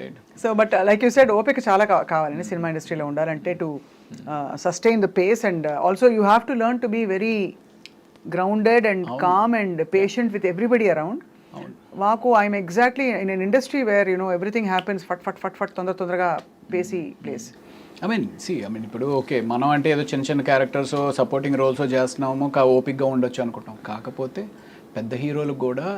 Right. So but like you said ఓపిక చాలా కావాలండి సినిమా ఇండస్ట్రీలో ఉండాలంటే to sustain the pace and also you have to learn to be very grounded and calm and patient with everybody around. మాకు I'm exactly in an industry where you know everything happens ఫట్ ఫట్ ఫట్ ఫట్ తొందరగా పేసి place. I mean ఇప్పుడు okay మనం అంటే ఏదో చిన్న చిన్న క్యారెక్టర్స్ సపోర్టింగ్ రోల్స్ చేస్తున్నాము ఓపిక్గా ఉండొచ్చు అనుకుంటాం. కాకపోతే పెద్ద హీరోలకు కూడా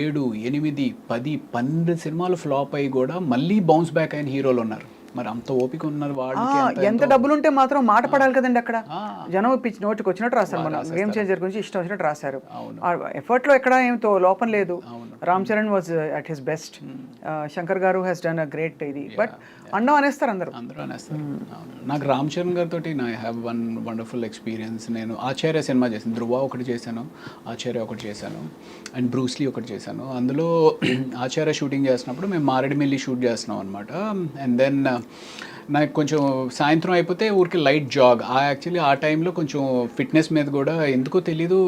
7, 8, 10, 12 సినిమాలు ఫ్లాప్ అయ్యి కూడా మళ్ళీ బౌన్స్ బ్యాక్ అయిన హీరోలు ఉన్నారు. మరి అంత ఓపిక ఉన్నారు వాళ్ళకి. ఎంత డబ్బులు ఉంటే మాత్రం మాట పడాలి కదండి అక్కడ. జనం పిచ్చి నోటికి వచ్చినట్టు రాస్తారు. మన గేమ్ చేంజర్ గురించి ఇష్టం వచ్చినట్టు రాశారు. ఎఫర్ట్ లో ఎక్కడ ఏమితో లోపం లేదు. Ram Charan was at his best. Shankar గారు హ్యాస్ డన్ అ గ్రేట్ ఇది. బట్ అండం అనేస్తారు అందరూ అనేస్తారు. నాకు రామ్ చరణ్ గారితో I have one wonderful experience. నేను ఆచార్య సినిమా చేశాను, ధ్రువ ఒకటి చేశాను, ఆచార్య ఒకటి చేశాను, అండ్ బ్రూస్లీ ఒకటి చేశాను. అందులో ఆచార్య షూటింగ్ చేసినప్పుడు మేము మారేడుమిల్లి షూట్ చేస్తున్నాం అనమాట. అండ్ దెన్ నాకు కొంచెం సాయంత్రం అయిపోతే ఊరికి లైట్ జాగ్. యాక్చువల్లీ ఆ టైంలో కొంచెం ఫిట్నెస్ మీద కూడా ఎందుకో తెలీదు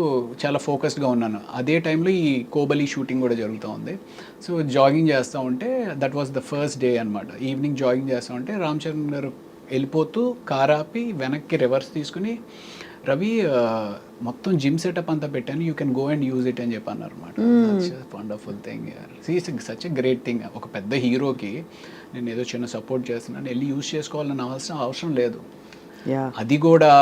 చాలా ఫోకస్డ్గా ఉన్నాను. అదే టైంలో ఈ కోబలి షూటింగ్ కూడా జరుగుతూ ఉంది. సో జాగింగ్ చేస్తూ ఉంటే that was the first day అనమాట. ఈవినింగ్ జాగింగ్ చేస్తూ ఉంటే రామ్ చరణ్ గారు వెళ్ళిపోతూ కార్ ఆపి వెనక్కి రివర్స్ తీసుకుని, రవి మొత్తం జిమ్ సెటప్ అంతా పెట్టాను, you can go and use it అని చెప్పి అన్నారు అనమాట. Wonderful thing, such a great thing. ఒక పెద్ద హీరోకి నేను ఏదో చిన్న సపోర్ట్ చేస్తున్నాను, వెళ్ళి యూజ్ చేసుకోవాలని అవసరం లేదు. అది కూడా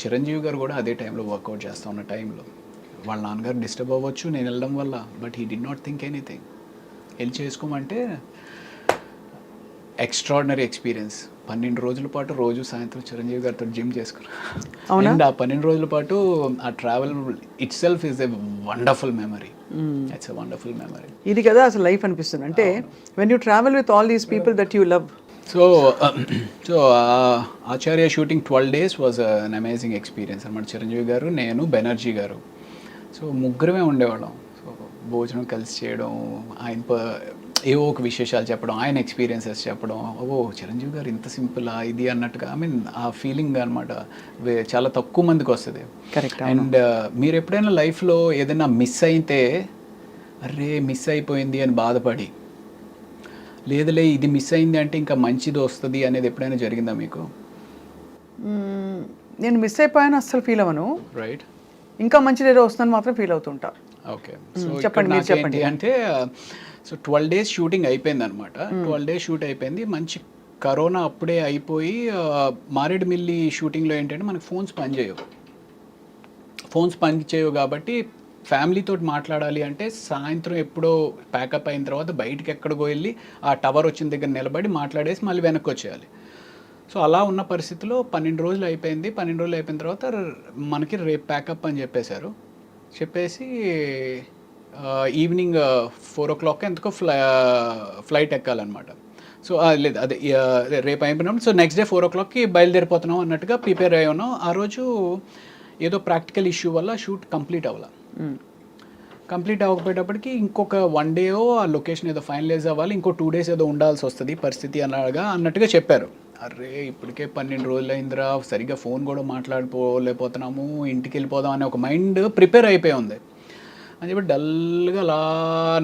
చిరంజీవి గారు కూడా అదే టైంలో వర్కౌట్ చేస్తూ ఉన్న టైంలో వాళ్ళ నాన్నగారు డిస్టర్బ్ అవ్వచ్చు నేను వెళ్ళడం వల్ల, but he did not think anything. వెళ్ళి చేసుకోమంటే ఎక్స్ట్రాడినరీ ఎక్స్పీరియన్స్. 12 రోజుల పాటు రోజు సాయంత్రం చిరంజీవి గారితో జిమ్ చేసుకున్నాను. అండ్ ఆ 12 రోజుల పాటు ఆ travel it self is a wonderful memory. It's a wonderful memory. ఇది కదా అసలు లైఫ్ అనిపిస్తుంది. అంటే when you travel with all these people that you love. So Acharya shooting 12 days was an amazing experience అనమాట. చిరంజీవి గారు, నేను, బెనర్జీ గారు, సో ముగ్గురమే ఉండేవాళ్ళం. సో భోజనం కలిసి చేయడం, ఆయన ఏవో ఒక విశేషాలు చెప్పడం, ఆయన ఎక్స్పీరియన్సెస్ చెప్పడం, చిరంజీవి గారు ఇంత సింపులా ఇది అన్నట్టుగా. ఐ మీన్ ఆ ఫీలింగ్ అనమాట చాలా తక్కువ మందికి వస్తుంది. కరెక్ట్. అండ్ మీరు ఎప్పుడైనా లైఫ్లో ఏదైనా మిస్ అయితే అరే మిస్ అయిపోయింది అని బాధపడి, లేదులే ఇది మిస్ అయింది అంటే ఇంకా మంచిది వస్తుంది అనేది ఎప్పుడైనా జరిగిందా మీకు? నేను మిస్ అయిపోయాను అస్సలు ఫీల్ అవ్వను. రైట్. ఇంకా మంచిది ఏదో వస్తుందని మాత్రం ఫీల్ అవుతుంటా. ఓకే. చెప్పండి, మీరు చెప్పండి. అంటే సో 12 days షూటింగ్ అయిపోయింది అనమాట. 12 days షూట్ అయిపోయింది. మంచి కరోనా అప్పుడే అయిపోయి మారేడుమిల్లి షూటింగ్లో ఏంటంటే మనకు ఫోన్స్ పనిచేయవు కాబట్టి ఫ్యామిలీతో మాట్లాడాలి అంటే సాయంత్రం ఎప్పుడో ప్యాకప్ అయిన తర్వాత బయటికి ఎక్కడికో వెళ్ళి ఆ టవర్ వచ్చిన దగ్గర నిలబడి మాట్లాడేసి మళ్ళీ వెనక్కి వచ్చేయాలి. సో అలా ఉన్న పరిస్థితిలో 12 రోజులు అయిపోయింది. 12 రోజులు అయిపోయిన తర్వాత మనకి రేపు ప్యాకప్ అని చెప్పేసి ఈవినింగ్ 4 o'clock ఎందుకో ఫ్లైట్ ఎక్కాలన్నమాట. సో లేదు అదే రేపు అయిపోయినప్పుడు సో నెక్స్ట్ డే 4 o'clockకి బయలుదేరిపోతున్నాం అన్నట్టుగా ప్రిపేర్ అయ్యి ఉన్నాం. ఆ రోజు ఏదో ప్రాక్టికల్ ఇష్యూ వల్ల షూట్ కంప్లీట్ అవ్వకపోయేటప్పటికి ఇంకొక 1 day ఆ లొకేషన్ ఏదో ఫైనలైజ్ అవ్వాలి, ఇంకో 2 days ఏదో ఉండాల్సి వస్తుంది పరిస్థితి అన్నట్టుగా చెప్పారు. అరే ఇప్పటికే 12 రోజులు అయిందిరా, సరిగ్గా ఫోన్ కూడా మాట్లాడుకోలేకపోతున్నాము, ఇంటికి వెళ్ళిపోదాం అనే ఒక మైండ్ ప్రిపేర్ అయిపోయి ఉంది అని చెప్పి డల్గా అలా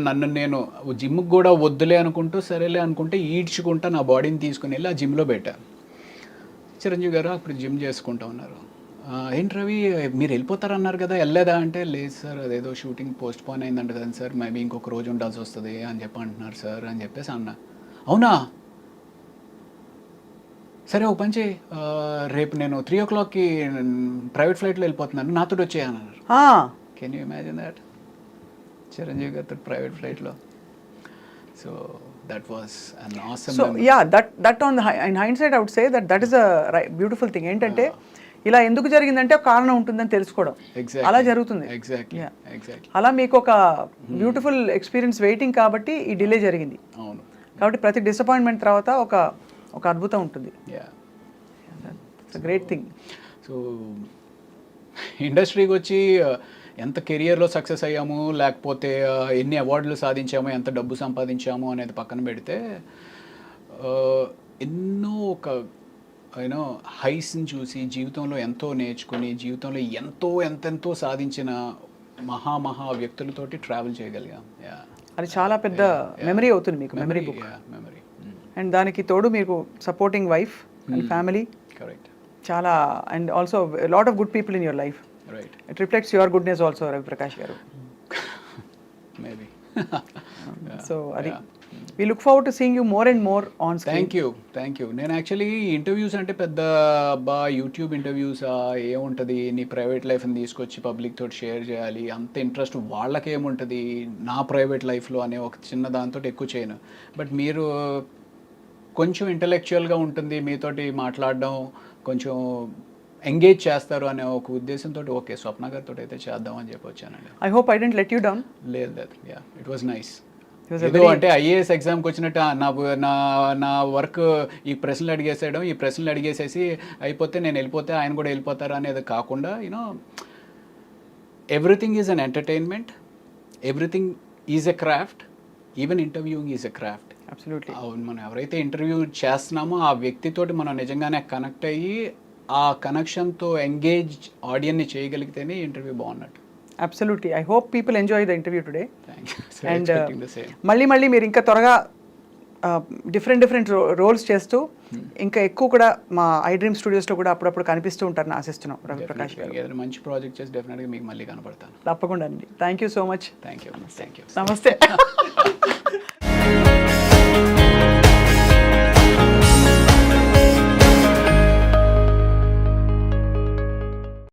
నన్ను నేను జిమ్కి కూడా వద్దులే అనుకుంటూ సరేలే అనుకుంటే ఈడ్చుకుంటా నా బాడీని తీసుకుని వెళ్ళి ఆ జిమ్లో పెట్టా. చిరంజీవి గారు అప్పుడు జిమ్ చేసుకుంటా ఉన్నారు. ఏంటి రవి మీరు వెళ్ళిపోతారన్నారు కదా, వెళ్ళలేదా అంటే, లేదు సార్ అదేదో షూటింగ్ పోస్ట్ పోన్ అయిందంట కదా సార్, మేబీ ఇంకొక రోజు ఉండాల్సి వస్తుంది అని చెప్పి అంటున్నారు సార్ అని చెప్పేసి అన్నా. అవునా సరే ఓ పని చేయి, రేపు నేను 3 o'clockకి ప్రైవేట్ ఫ్లైట్లో వెళ్ళిపోతున్నాను, నాతో వచ్చేయన్నారు. Can you imagine that? Chiranjeevi గారితో ప్రైవేట్ ఫ్లైట్లో. So that was an awesome. So yeah that on in hindsight I would say that is a beautiful thing. ఏంటంటే ఇలా ఎందుకు జరిగిందంటే ఒక కారణం ఉంటుందని తెలుసుకోవడం, అలా జరుగుతుంది. అలా మీకు ఒక బ్యూటిఫుల్ ఎక్స్పీరియన్స్ వెయిటింగ్ కాబట్టి ఈ డిలే జరిగింది. అవును. కాబట్టి ప్రతి డిసప్పాయింట్మెంట్ తర్వాత ఒక అద్భుతం ఉంటుంది. It's a great thing. So ఇండస్ట్రీకి వచ్చి ఎంత కెరియర్లో సక్సెస్ అయ్యాము, లేకపోతే ఎన్ని అవార్డులు సాధించాము, ఎంత డబ్బు సంపాదించాము అనేది పక్కన పెడితే ఎన్నో ఒక హైస్ని చూసి జీవితంలో ఎంతో నేర్చుకుని జీవితంలో ఎంతో ఎంతెంతో సాధించిన మహా వ్యక్తులతోటి ట్రావెల్ చేయగలిగాం. అది చాలా పెద్ద మెమరీ అవుతుంది మీకు, మెమరీ బుక్. మెమరీ. అండ్ దానికి తోడు మీకు supporting wife and family correct. చాలా, and also lot of good people in your life. Right. It reflects your goodness also, Ravi Prakash garu. Maybe. So అది we look forward to seeing you more and more on screen. Thank you. నేను actually interviews అంటే పెద్ద YouTube interviews ఏముంటుంది, నీ private లైఫ్ని తీసుకొచ్చి public తోటి share చేయాలి, అంత ఇంట్రెస్ట్ వాళ్ళకి ఏముంటుంది నా ప్రైవేట్ లైఫ్లో అనే ఒక చిన్న దాంతో ఎక్కువ చేయను. బట్ మీరు కొంచెం ఇంటలెక్చువల్గా ఉంటుంది, మీతోటి మాట్లాడడం కొంచెం ఎంగేజ్ చేస్తారు అనే ఒక ఉద్దేశంతో ఓకే స్వప్న గారితో అయితే చేద్దాం అని చెప్పి వచ్చానండి. I hope I didn't let you down. లేదు, యా ఇట్ వాజ్ నైస్. ఏదో అంటే ఐఏఎస్ ఎగ్జామ్కి వచ్చినట్టు నా వర్క్ ఈ ప్రశ్నలు అడిగేసేయడం, ఈ ప్రశ్నలు అడిగేసేసి అయిపోతే నేను వెళ్ళిపోతే ఆయన కూడా వెళ్ళిపోతారు అనేది కాకుండా you know everything is an entertainment, everything is a craft, even interviewing is a craft. Absolutely. అవును, మనం ఎవరైతే ఇంటర్వ్యూ చేస్తున్నామో ఆ వ్యక్తితోటి మనం నిజంగానే కనెక్ట్ అయ్యి ఆ కనెక్షన్తో ఎంగేజ్ ఆడియన్ని చేయగలిగితేనే ఇంటర్వ్యూ బాగున్నట్టు. Absolutely. I hope people enjoy the interview today. And మళ్ళీ మీరు ఇంకా త్వరగా డిఫరెంట్ రోల్స్ చేస్తూ ఇంకా ఎక్కువ కూడా మా ఐ డ్రీమ్ స్టూడియోస్లో కూడా అప్పుడప్పుడు కనిపిస్తూ ఉంటారని ఆశిస్తున్నాం రవి ప్రకాష్ గారు. ఏదైనా మంచి ప్రాజెక్ట్ చేసి డెఫినెట్గా మీకు మళ్ళీ కనపడతాను. తప్పకుండా అండి. Thank you so much. Thank you. నమస్తే.